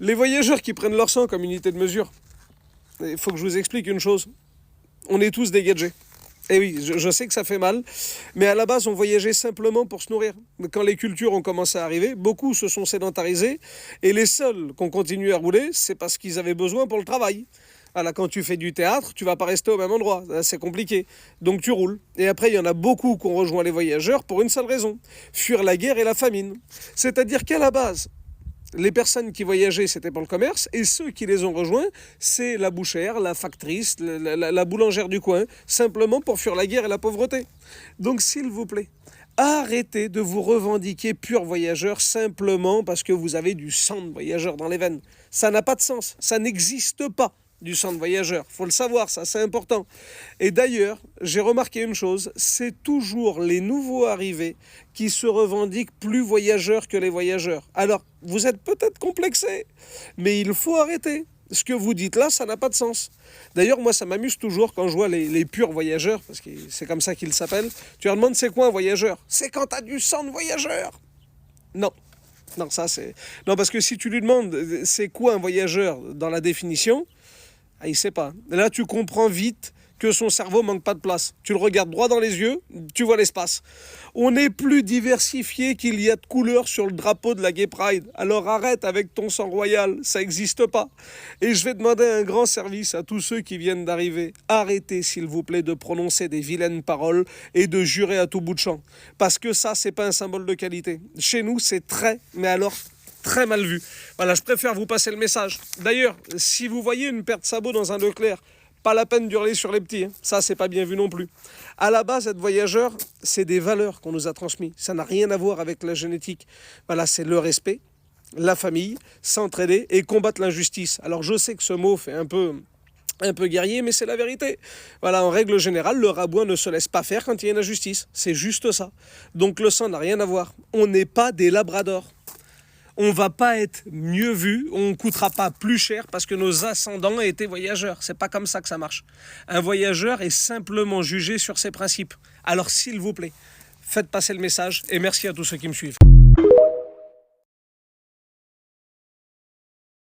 Les voyageurs qui prennent leur sang comme unité de mesure, il faut que je vous explique une chose. On est tous des gadgets. Et oui, je sais que ça fait mal, mais à la base, on voyageait simplement pour se nourrir. Quand les cultures ont commencé à arriver, beaucoup se sont sédentarisés, et les seuls qui ont continué à rouler, c'est parce qu'ils avaient besoin pour le travail. Voilà, quand tu fais du théâtre, tu vas pas rester au même endroit, c'est compliqué. Donc tu roules. Et après, il y en a beaucoup qui ont rejoint les voyageurs pour une seule raison, fuir la guerre et la famine. C'est-à-dire qu'à la base, les personnes qui voyageaient, c'était pour le commerce, et ceux qui les ont rejoints, c'est la bouchère, la factrice, la boulangère du coin, simplement pour fuir la guerre et la pauvreté. Donc, s'il vous plaît, arrêtez de vous revendiquer pur voyageur simplement parce que vous avez du sang de voyageur dans les veines. Ça n'a pas de sens, ça n'existe pas. Du sang de voyageur, faut le savoir, ça c'est important. Et d'ailleurs, j'ai remarqué une chose, c'est toujours les nouveaux arrivés qui se revendiquent plus voyageurs que les voyageurs. Alors, vous êtes peut-être complexés, mais il faut arrêter. Ce que vous dites là, ça n'a pas de sens. D'ailleurs, moi, ça m'amuse toujours quand je vois les purs voyageurs, parce que c'est comme ça qu'ils s'appellent. Tu leur demandes c'est quoi un voyageur? C'est quand t'as du sang de voyageur. Non. Non, ça c'est... Non, parce que si tu lui demandes c'est quoi un voyageur dans la définition, ah, il sait pas. Là, tu comprends vite que son cerveau manque pas de place. Tu le regardes droit dans les yeux, tu vois l'espace. On est plus diversifié qu'il y a de couleurs sur le drapeau de la Gay Pride. Alors arrête avec ton sang royal, ça n'existe pas. Et je vais demander un grand service à tous ceux qui viennent d'arriver. Arrêtez, s'il vous plaît, de prononcer des vilaines paroles et de jurer à tout bout de champ. Parce que ça, c'est pas un symbole de qualité. Chez nous, c'est mais alors très mal vu. Voilà, je préfère vous passer le message. D'ailleurs, si vous voyez une paire de sabots dans un Leclerc, pas la peine d'hurler sur les petits. Ça, c'est pas bien vu non plus. À la base, être voyageur, c'est des valeurs qu'on nous a transmises. Ça n'a rien à voir avec la génétique. Voilà, c'est le respect, la famille, s'entraider et combattre l'injustice. Alors, je sais que ce mot fait un peu guerrier, mais c'est la vérité. Voilà, en règle générale, le rabouin ne se laisse pas faire quand il y a une injustice. C'est juste ça. Donc, le sang n'a rien à voir. On n'est pas des labradors. On va pas être mieux vu, on coûtera pas plus cher parce que nos ascendants étaient voyageurs. C'est pas comme ça que ça marche. Un voyageur est simplement jugé sur ses principes. Alors s'il vous plaît, faites passer le message et merci à tous ceux qui me suivent.